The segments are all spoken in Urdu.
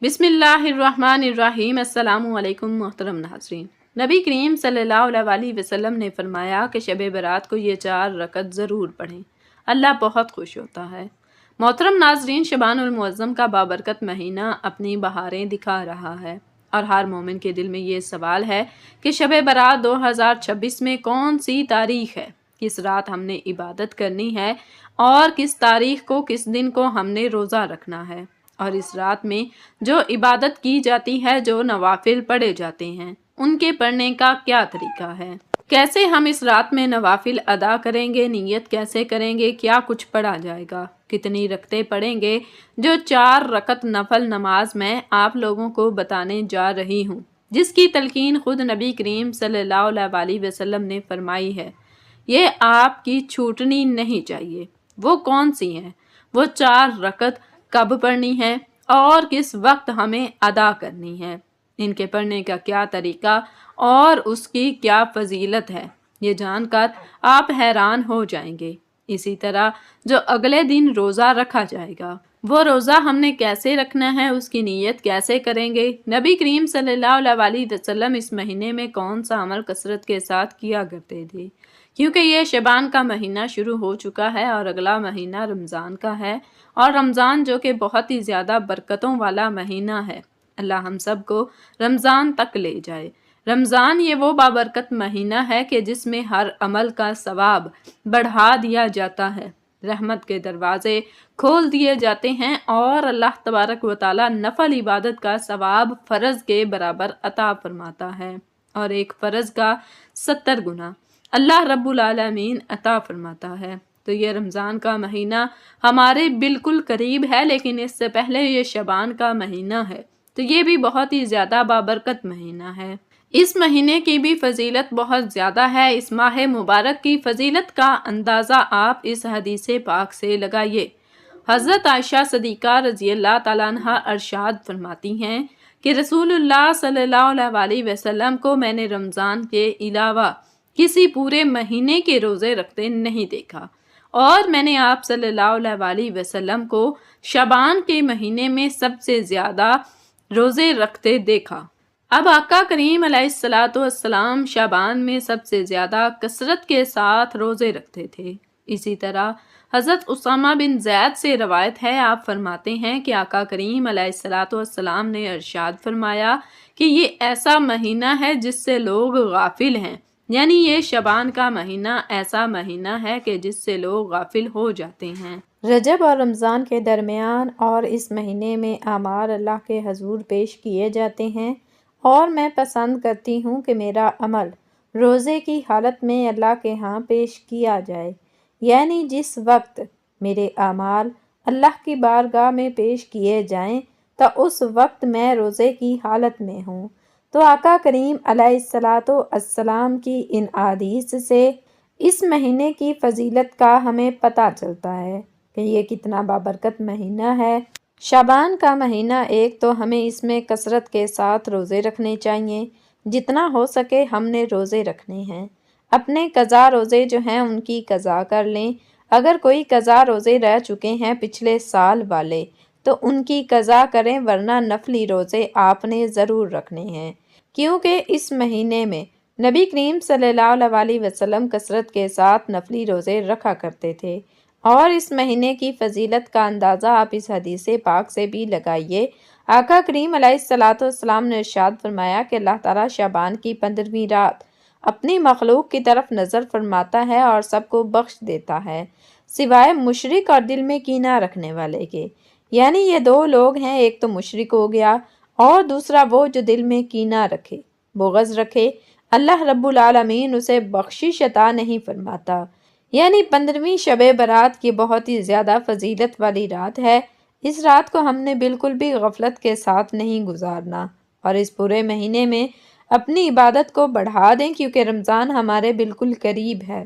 بسم اللہ الرحمن الرحیم۔ السلام علیکم محترم ناظرین۔ نبی کریم صلی اللہ علیہ وسلم نے فرمایا کہ شب برات کو یہ 4 رکعت ضرور پڑھیں، اللہ بہت خوش ہوتا ہے۔ محترم ناظرین، شعبان المعظم کا بابرکت مہینہ اپنی بہاریں دکھا رہا ہے، اور ہر مومن کے دل میں یہ سوال ہے کہ شب برات 2026 میں کون سی تاریخ ہے، کس رات ہم نے عبادت کرنی ہے، اور کس تاریخ کو کس دن کو ہم نے روزہ رکھنا ہے، اور اس رات میں جو عبادت کی جاتی ہے، جو نوافل پڑھے جاتے ہیں، ان کے پڑھنے کا کیا طریقہ ہے، کیسے ہم اس رات میں نوافل ادا کریں گے، نیت کیسے کریں گے، کیا کچھ پڑھا جائے گا، کتنی رکعتیں پڑھیں گے۔ جو 4 رکعت نفل نماز میں آپ لوگوں کو بتانے جا رہی ہوں، جس کی تلقین خود نبی کریم صلی اللہ علیہ وسلم نے فرمائی ہے، یہ آپ کی چھوٹنی نہیں چاہیے۔ وہ کون سی ہیں؟ وہ 4 رکعت کب پڑھنی ہے اور کس وقت ہمیں ادا کرنی ہے، ان کے پڑھنے کا کیا طریقہ اور اس کی کیا فضیلت ہے، یہ جان کر آپ حیران ہو جائیں گے۔ اسی طرح جو اگلے دن روزہ رکھا جائے گا، وہ روزہ ہم نے کیسے رکھنا ہے، اس کی نیت کیسے کریں گے۔ نبی کریم صلی اللہ علیہ وسلم اس مہینے میں کون سا عمل کثرت کے ساتھ کیا کرتے تھے، کیونکہ یہ شعبان کا مہینہ شروع ہو چکا ہے اور اگلا مہینہ رمضان کا ہے، اور رمضان جو کہ بہت ہی زیادہ برکتوں والا مہینہ ہے۔ اللہ ہم سب کو رمضان تک لے جائے۔ رمضان یہ وہ بابرکت مہینہ ہے کہ جس میں ہر عمل کا ثواب بڑھا دیا جاتا ہے، رحمت کے دروازے کھول دیے جاتے ہیں، اور اللہ تبارک و تعالی نفل عبادت کا ثواب فرض کے برابر عطا فرماتا ہے، اور ایک فرض کا 70 گنا اللہ رب العالمین عطا فرماتا ہے۔ تو یہ رمضان کا مہینہ ہمارے بالکل قریب ہے، لیکن اس سے پہلے یہ شعبان کا مہینہ ہے، تو یہ بھی بہت ہی زیادہ بابرکت مہینہ ہے۔ اس مہینے کی بھی فضیلت بہت زیادہ ہے۔ اس ماہ مبارک کی فضیلت کا اندازہ آپ اس حدیث پاک سے لگائیے۔ حضرت عائشہ صدیقہ رضی اللہ تعالیٰ عنہا ارشاد فرماتی ہیں کہ رسول اللہ صلی اللہ علیہ وسلم کو میں نے رمضان کے علاوہ کسی پورے مہینے کے روزے رکھتے نہیں دیکھا، اور میں نے آپ صلی اللہ علیہ وسلم کو شعبان کے مہینے میں سب سے زیادہ روزے رکھتے دیکھا۔ اب آقا کریم علیہ السلام شعبان میں سب سے زیادہ کثرت کے ساتھ روزے رکھتے تھے۔ اسی طرح حضرت اسامہ بن زید سے روایت ہے، آپ فرماتے ہیں کہ آقا کریم علیہ السلام نے ارشاد فرمایا کہ یہ ایسا مہینہ ہے جس سے لوگ غافل ہیں، یعنی یہ شعبان کا مہینہ ایسا مہینہ ہے کہ جس سے لوگ غافل ہو جاتے ہیں۔ رجب اور رمضان کے درمیان اور اس مہینے میں اعمال اللہ کے حضور پیش کیے جاتے ہیں، اور میں پسند کرتی ہوں کہ میرا عمل روزے کی حالت میں اللہ کے ہاں پیش کیا جائے، یعنی جس وقت میرے اعمال اللہ کی بارگاہ میں پیش کیے جائیں تو اس وقت میں روزے کی حالت میں ہوں۔ تو آقا کریم علیہ السلام کی ان احادیث سے اس مہینے کی فضیلت کا ہمیں پتہ چلتا ہے کہ یہ کتنا بابرکت مہینہ ہے۔ شعبان کا مہینہ ایک تو ہمیں اس میں کثرت کے ساتھ روزے رکھنے چاہیے، جتنا ہو سکے ہم نے روزے رکھنے ہیں۔ اپنے قضا روزے جو ہیں ان کی قضا کر لیں، اگر کوئی قضا روزے رہ چکے ہیں پچھلے سال والے تو ان کی قضا کریں، ورنہ نفلی روزے آپ نے ضرور رکھنے ہیں، کیونکہ اس مہینے میں نبی کریم صلی اللہ علیہ وسلم کثرت کے ساتھ نفلی روزے رکھا کرتے تھے، اور اس مہینے کی فضیلت کا اندازہ آپ اس حدیث پاک سے بھی لگائیے۔ آقا کریم علیہ السلام نے ارشاد فرمایا کہ اللہ تعالیٰ شعبان کی 15ویں رات اپنی مخلوق کی طرف نظر فرماتا ہے اور سب کو بخش دیتا ہے، سوائے مشرک اور دل میں کینہ رکھنے والے کے۔ یعنی یہ 2 لوگ ہیں، ایک تو مشرک ہو گیا، اور دوسرا وہ جو دل میں کینہ رکھے، بغض رکھے، اللہ رب العالمین اسے بخشش عطا نہیں فرماتا۔ یعنی 15ویں شب برات کی بہت ہی زیادہ فضیلت والی رات ہے۔ اس رات کو ہم نے بالکل بھی غفلت کے ساتھ نہیں گزارنا، اور اس پورے مہینے میں اپنی عبادت کو بڑھا دیں، کیونکہ رمضان ہمارے بالکل قریب ہے۔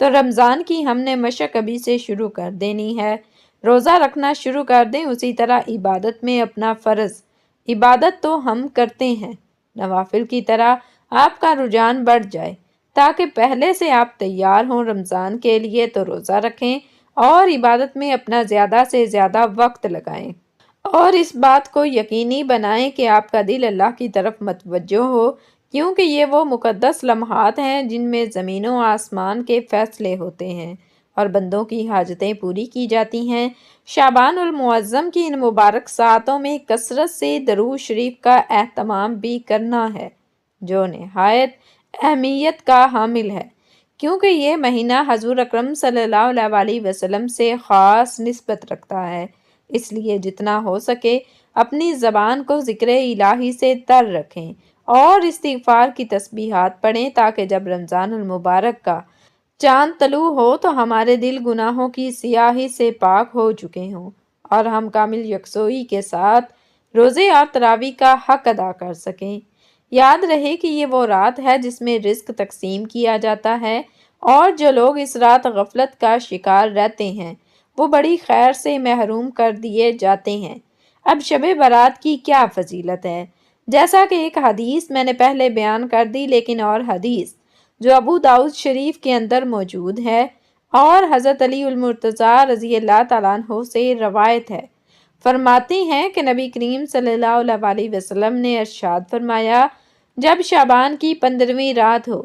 تو رمضان کی ہم نے مشق ابھی سے شروع کر دینی ہے، روزہ رکھنا شروع کر دیں، اسی طرح عبادت میں اپنا فرض عبادت تو ہم کرتے ہیں، نوافل کی طرح آپ کا رجحان بڑھ جائے، تاکہ پہلے سے آپ تیار ہوں رمضان کے لیے، تو روزہ رکھیں اور عبادت میں اپنا زیادہ سے زیادہ وقت لگائیں، اور اس بات کو یقینی بنائیں کہ آپ کا دل اللہ کی طرف متوجہ ہو، کیونکہ یہ وہ مقدس لمحات ہیں جن میں زمین و آسمان کے فیصلے ہوتے ہیں اور بندوں کی حاجتیں پوری کی جاتی ہیں۔ شعبان المعظم کی ان مبارک ساعتوں میں کثرت سے درود شریف کا اہتمام بھی کرنا ہے، جو نہایت اہمیت کا حامل ہے، کیونکہ یہ مہینہ حضور اکرم صلی اللہ علیہ وسلم سے خاص نسبت رکھتا ہے۔ اس لیے جتنا ہو سکے اپنی زبان کو ذکر الہی سے تر رکھیں اور استغفار کی تسبیحات پڑھیں، تاکہ جب رمضان المبارک کا چاند طلوع ہو تو ہمارے دل گناہوں کی سیاہی سے پاک ہو چکے ہوں اور ہم کامل یکسوئی کے ساتھ روزے اور تراویح کا حق ادا کر سکیں۔ یاد رہے کہ یہ وہ رات ہے جس میں رزق تقسیم کیا جاتا ہے، اور جو لوگ اس رات غفلت کا شکار رہتے ہیں وہ بڑی خیر سے محروم کر دیے جاتے ہیں۔ اب شب برات کی کیا فضیلت ہے؟ جیسا کہ ایک حدیث میں نے پہلے بیان کر دی، لیکن اور حدیث جو ابو داؤد شریف کے اندر موجود ہے اور حضرت علی المرتضیٰ رضی اللہ تعالیٰ عنہ سے روایت ہے، فرماتے ہیں کہ نبی کریم صلی اللہ علیہ وسلم نے ارشاد فرمایا، جب شعبان کی 15ویں رات ہو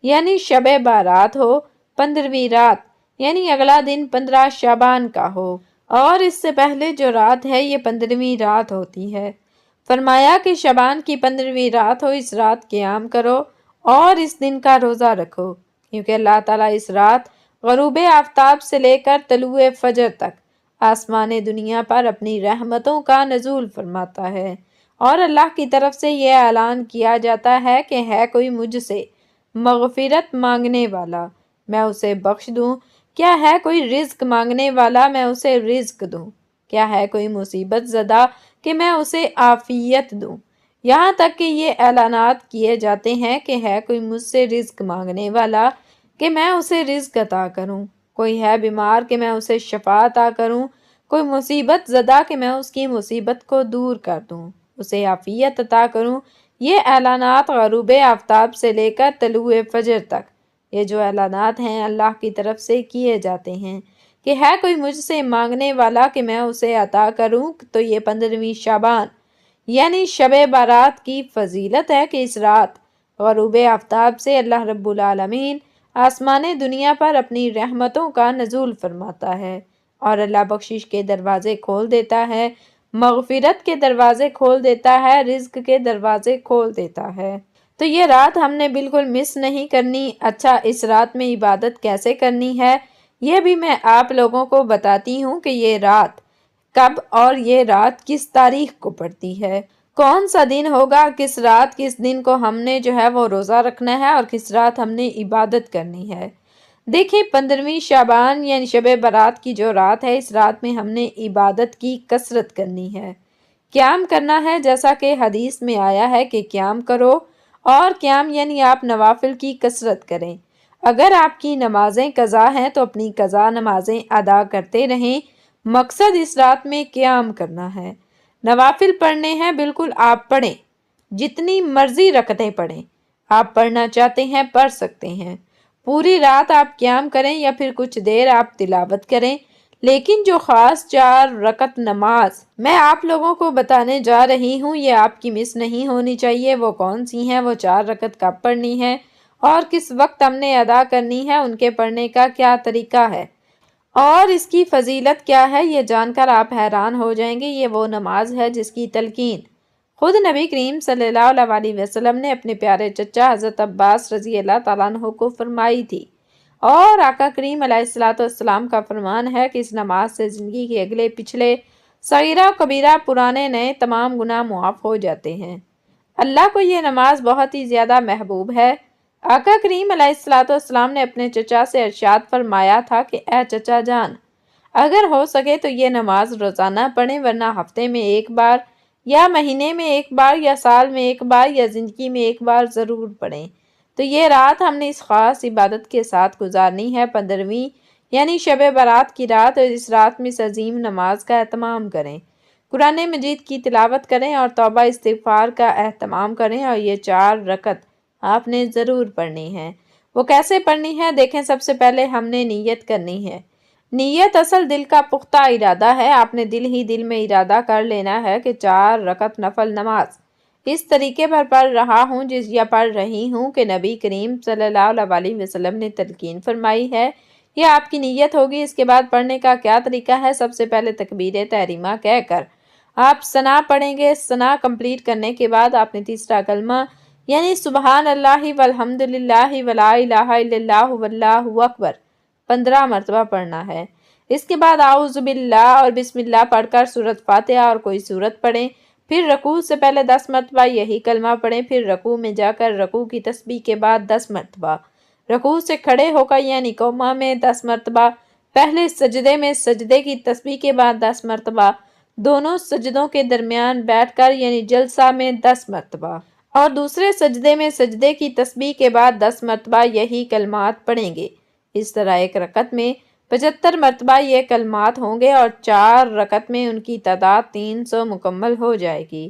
یعنی شب بارات ہو، 15ویں رات یعنی اگلا دن 15 شعبان کا ہو، اور اس سے پہلے جو رات ہے یہ 15ویں رات ہوتی ہے، فرمایا کہ شعبان کی 15ویں رات ہو، اس رات قیام کرو اور اس دن کا روزہ رکھو، کیونکہ اللہ تعالیٰ اس رات غروب آفتاب سے لے کر طلوع فجر تک آسمان دنیا پر اپنی رحمتوں کا نزول فرماتا ہے، اور اللہ کی طرف سے یہ اعلان کیا جاتا ہے کہ ہے کوئی مجھ سے مغفرت مانگنے والا، میں اسے بخش دوں، کیا ہے کوئی رزق مانگنے والا، میں اسے رزق دوں، کیا ہے کوئی مصیبت زدہ کہ میں اسے عافیت دوں، یہاں تک کہ یہ اعلانات کیے جاتے ہیں کہ ہے کوئی مجھ سے رزق مانگنے والا کہ میں اسے رزق عطا کروں، کوئی ہے بیمار کہ میں اسے شفا عطا کروں، کوئی مصیبت زدہ کہ میں اس کی مصیبت کو دور کر دوں، اسے عافیت عطا کروں۔ یہ اعلانات غروب آفتاب سے لے کر طلوع فجر تک، یہ جو اعلانات ہیں اللہ کی طرف سے کیے جاتے ہیں کہ ہے کوئی مجھ سے مانگنے والا کہ میں اسے عطا کروں، تو یہ 15ویں شعبان یعنی شب بارات کی فضیلت ہے کہ اس رات غروب آفتاب سے اللہ رب العالمین آسمان دنیا پر اپنی رحمتوں کا نزول فرماتا ہے اور اللہ بخشش کے دروازے کھول دیتا ہے، مغفرت کے دروازے کھول دیتا ہے، رزق کے دروازے کھول دیتا ہے۔ تو یہ رات ہم نے بالکل مس نہیں کرنی۔ اچھا، اس رات میں عبادت کیسے کرنی ہے یہ بھی میں آپ لوگوں کو بتاتی ہوں کہ یہ رات کب اور یہ رات کس تاریخ کو پڑتی ہے، کون سا دن ہوگا، کس رات کس دن کو ہم نے جو ہے وہ روزہ رکھنا ہے اور کس رات ہم نے عبادت کرنی ہے۔ دیکھیں، 15ویں شعبان یعنی شب برات کی جو رات ہے، اس رات میں ہم نے عبادت کی کثرت کرنی ہے، قیام کرنا ہے، جیسا کہ حدیث میں آیا ہے کہ قیام کرو، اور قیام یعنی آپ نوافل کی کثرت کریں۔ اگر آپ کی نمازیں قضا ہیں تو اپنی قضا نمازیں ادا کرتے رہیں، مقصد اس رات میں قیام کرنا ہے، نوافل پڑھنے ہیں، بالکل آپ پڑھیں، جتنی مرضی رکعتیں پڑھیں، آپ پڑھنا چاہتے ہیں پڑھ سکتے ہیں، پوری رات آپ قیام کریں یا پھر کچھ دیر آپ تلاوت کریں، لیکن جو خاص 4 رکعت نماز میں آپ لوگوں کو بتانے جا رہی ہوں یہ آپ کی مس نہیں ہونی چاہیے۔ وہ کون سی ہیں، وہ 4 رکعت کب پڑھنی ہے اور کس وقت ہم نے ادا کرنی ہے، ان کے پڑھنے کا کیا طریقہ ہے اور اس کی فضیلت کیا ہے، یہ جان کر آپ حیران ہو جائیں گے۔ یہ وہ نماز ہے جس کی تلقین خود نبی کریم صلی اللہ علیہ وسلم نے اپنے پیارے چچا حضرت عباس رضی اللہ تعالیٰ عنہ کو فرمائی تھی، اور آقا کریم علیہ السلام کا فرمان ہے کہ اس نماز سے زندگی کے اگلے پچھلے صغیرہ و کبیرہ پرانے نئے تمام گناہ معاف ہو جاتے ہیں۔ اللہ کو یہ نماز بہت ہی زیادہ محبوب ہے۔ آقا کریم علیہ السلام نے اپنے چچا سے ارشاد فرمایا تھا کہ اے چچا جان، اگر ہو سکے تو یہ نماز روزانہ پڑھیں، ورنہ ہفتے میں ایک بار یا مہینے میں ایک بار یا سال میں ایک بار یا زندگی میں ایک بار ضرور پڑھیں۔ تو یہ رات ہم نے اس خاص عبادت کے ساتھ گزارنی ہے، 15ویں یعنی شب برات کی رات، اور اس رات میں اس عظیم نماز کا اہتمام کریں، قرآن مجید کی تلاوت کریں اور توبہ استغفار کا اہتمام کریں، اور یہ 4 رکعت آپ نے ضرور پڑھنی ہے۔ وہ کیسے پڑھنی ہے؟ دیکھیں، سب سے پہلے ہم نے نیت کرنی ہے، نیت اصل دل کا پختہ ارادہ ہے۔ آپ نے دل ہی دل میں ارادہ کر لینا ہے کہ 4 رکعت نفل نماز اس طریقے پر پڑھ رہا ہوں یا پڑھ رہی ہوں کہ نبی کریم صلی اللہ علیہ وسلم نے تلقین فرمائی ہے۔ یہ آپ کی نیت ہوگی۔ اس کے بعد پڑھنے کا کیا طریقہ ہے؟ سب سے پہلے تکبیر تحریمہ کہہ کر آپ ثنا پڑھیں گے۔ ثنا کمپلیٹ کرنے کے بعد آپ نے تیسرا کلمہ یعنی سبحان اللہ والحمد للہ ولا الہ الا اللہ واللہ اکبر 15 مرتبہ پڑھنا ہے۔ اس کے بعد اعوذ باللہ اور بسم اللہ پڑھ کر سورۃ فاتحہ اور کوئی سورت پڑھیں۔ پھر رکوع سے پہلے 10 مرتبہ یہی کلمہ پڑھیں۔ پھر رکوع میں جا کر رکوع کی تسبیح کے بعد 10 مرتبہ، رکوع سے کھڑے ہو کر یعنی قوما میں 10 مرتبہ، پہلے سجدے میں سجدے کی تسبیح کے بعد 10 مرتبہ، دونوں سجدوں کے درمیان بیٹھ کر یعنی جلسہ میں 10 مرتبہ اور دوسرے سجدے میں سجدے کی تسبیح کے بعد 10 مرتبہ یہی کلمات پڑھیں گے۔ اس طرح ایک رکعت میں 75 مرتبہ یہ کلمات ہوں گے اور 4 رکعت میں ان کی تعداد 300 مکمل ہو جائے گی۔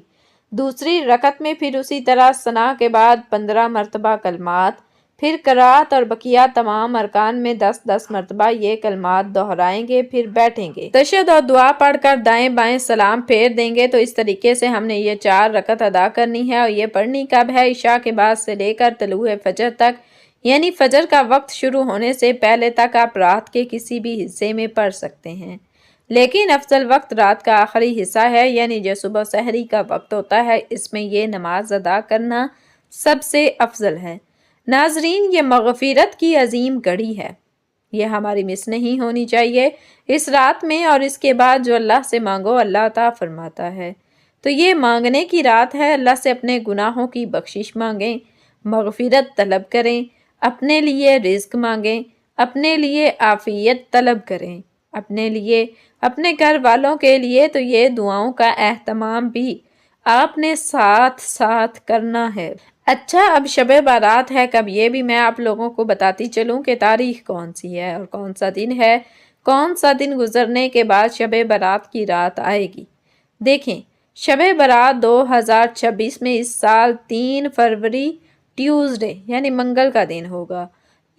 دوسری رکعت میں پھر اسی طرح ثنا کے بعد 15 مرتبہ کلمات، پھر قرات اور بقیہ تمام ارکان میں 10 مرتبہ یہ کلمات دہرائیں گے، پھر بیٹھیں گے۔ تشہد اور دعا پڑھ کر دائیں بائیں سلام پھیر دیں گے۔ تو اس طریقے سے ہم نے یہ 4 رکعت ادا کرنی ہے اور یہ پڑھنی کب ہے؟ عشاء کے بعد سے لے کر طلوع فجر تک، یعنی فجر کا وقت شروع ہونے سے پہلے تک آپ رات کے کسی بھی حصے میں پڑھ سکتے ہیں، لیکن افضل وقت رات کا آخری حصہ ہے، یعنی جو صبح سحری کا وقت ہوتا ہے، اس میں یہ نماز ادا کرنا سب سے افضل ہے۔ ناظرین، یہ مغفرت کی عظیم گھڑی ہے، یہ ہماری مس نہیں ہونی چاہیے۔ اس رات میں اور اس کے بعد جو اللہ سے مانگو اللہ عطا فرماتا ہے۔ تو یہ مانگنے کی رات ہے۔ اللہ سے اپنے گناہوں کی بخشش مانگیں، مغفرت طلب کریں، اپنے لیے رزق مانگیں، اپنے لیے عافیت طلب کریں، اپنے لیے، اپنے گھر والوں کے لیے۔ تو یہ دعاؤں کا اہتمام بھی آپ نے ساتھ ساتھ کرنا ہے۔ اچھا، اب شب بارات ہے کب، یہ بھی میں آپ لوگوں کو بتاتی چلوں کہ تاریخ کون سی ہے اور کون سا دن ہے، کون سا دن گزرنے کے بعد شب بارات کی رات آئے گی۔ دیکھیں، شب بارات 2026 میں اس سال 3 فروری ٹیوزڈے یعنی منگل کا دن ہوگا۔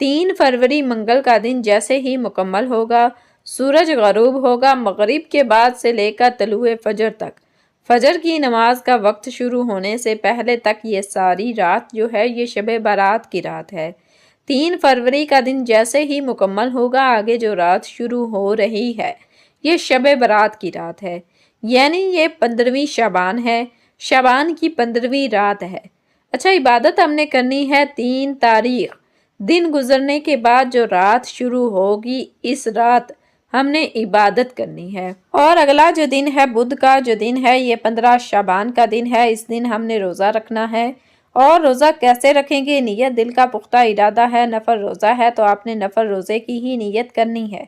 3 فروری منگل کا دن جیسے ہی مکمل ہوگا، سورج غروب ہوگا، مغرب کے بعد سے لے کر طلوع فجر تک، فجر کی نماز کا وقت شروع ہونے سے پہلے تک یہ ساری رات جو ہے یہ شب بارات کی رات ہے۔ 3 فروری کا دن جیسے ہی مکمل ہوگا، آگے جو رات شروع ہو رہی ہے یہ شب بارات کی رات ہے، یعنی یہ 15ویں شعبان ہے، شعبان کی 15ویں رات ہے۔ اچھا، عبادت ہم نے کرنی ہے 3 تاریخ، دن گزرنے کے بعد جو رات شروع ہوگی اس رات ہم نے عبادت کرنی ہے۔ اور اگلا جو دن ہے بدھ کا جو دن ہے یہ 15 شعبان کا دن ہے۔ اس دن ہم نے روزہ رکھنا ہے۔ اور روزہ کیسے رکھیں گے؟ نیت دل کا پختہ ارادہ ہے، نفل روزہ ہے تو آپ نے نفل روزے کی ہی نیت کرنی ہے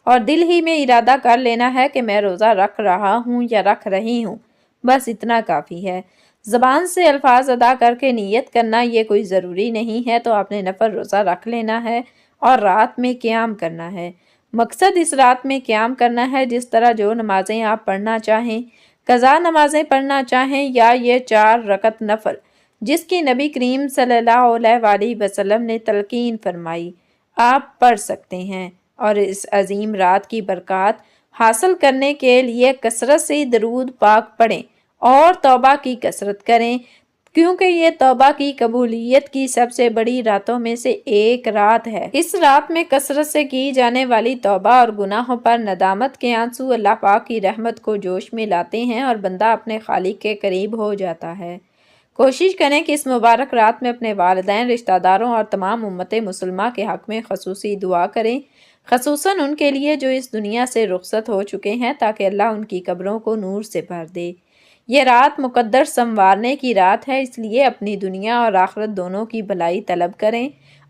اور دل ہی میں ارادہ کر لینا ہے کہ میں روزہ رکھ رہا ہوں یا رکھ رہی ہوں، بس اتنا کافی ہے۔ زبان سے الفاظ ادا کر کے نیت کرنا یہ کوئی ضروری نہیں ہے۔ تو آپ نے نفل روزہ رکھ لینا ہے اور رات میں قیام کرنا ہے۔ مقصد اس رات میں قیام کرنا ہے، جس طرح جو نمازیں آپ پڑھنا چاہیں، قضا نمازیں پڑھنا چاہیں یا یہ 4 رکعت نفل جس کی نبی کریم صلی اللہ علیہ وسلم نے تلقین فرمائی، آپ پڑھ سکتے ہیں۔ اور اس عظیم رات کی برکات حاصل کرنے کے لیے کثرت سے درود پاک پڑھیں اور توبہ کی کثرت کریں، کیونکہ یہ توبہ کی قبولیت کی سب سے بڑی راتوں میں سے ایک رات ہے۔ اس رات میں کثرت سے کی جانے والی توبہ اور گناہوں پر ندامت کے آنسو اللہ پاک کی رحمت کو جوش میں لاتے ہیں اور بندہ اپنے خالق کے قریب ہو جاتا ہے۔ کوشش کریں کہ اس مبارک رات میں اپنے والدین، رشتہ داروں اور تمام امت مسلمہ کے حق میں خصوصی دعا کریں، خصوصاً ان کے لیے جو اس دنیا سے رخصت ہو چکے ہیں، تاکہ اللہ ان کی قبروں کو نور سے بھر دے۔ یہ رات مقدر سنوارنے کی رات ہے، اس لیے اپنی دنیا اور آخرت دونوں کی بھلائی طلب کریں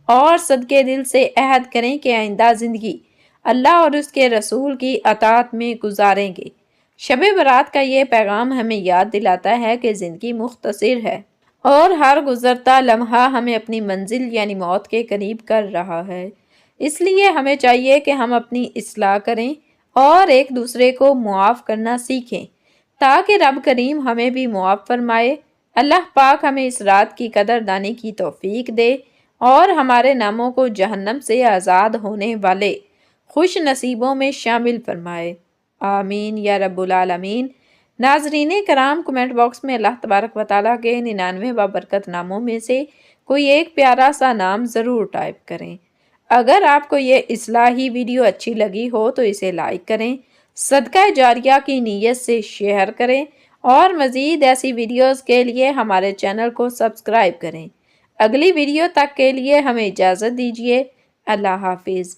اور صدقے دل سے عہد کریں کہ آئندہ زندگی اللہ اور اس کے رسول کی اطاعت میں گزاریں گے۔ شب برات کا یہ پیغام ہمیں یاد دلاتا ہے کہ زندگی مختصر ہے اور ہر گزرتا لمحہ ہمیں اپنی منزل یعنی موت کے قریب کر رہا ہے۔ اس لیے ہمیں چاہیے کہ ہم اپنی اصلاح کریں اور ایک دوسرے کو معاف کرنا سیکھیں تاکہ رب کریم ہمیں بھی معاف فرمائے۔ اللہ پاک ہمیں اس رات کی قدر دانی کی توفیق دے اور ہمارے ناموں کو جہنم سے آزاد ہونے والے خوش نصیبوں میں شامل فرمائے۔ آمین یا رب العالمین۔ ناظرین کرام، کمنٹ باکس میں اللہ تبارک و تعالیٰ کے 99 بابرکت ناموں میں سے کوئی ایک پیارا سا نام ضرور ٹائپ کریں۔ اگر آپ کو یہ اصلاحی ویڈیو اچھی لگی ہو تو اسے لائک کریں، صدقہ جاریہ کی نیت سے شیئر کریں اور مزید ایسی ویڈیوز کے لیے ہمارے چینل کو سبسکرائب کریں۔ اگلی ویڈیو تک کے لیے ہمیں اجازت دیجیے۔ اللہ حافظ۔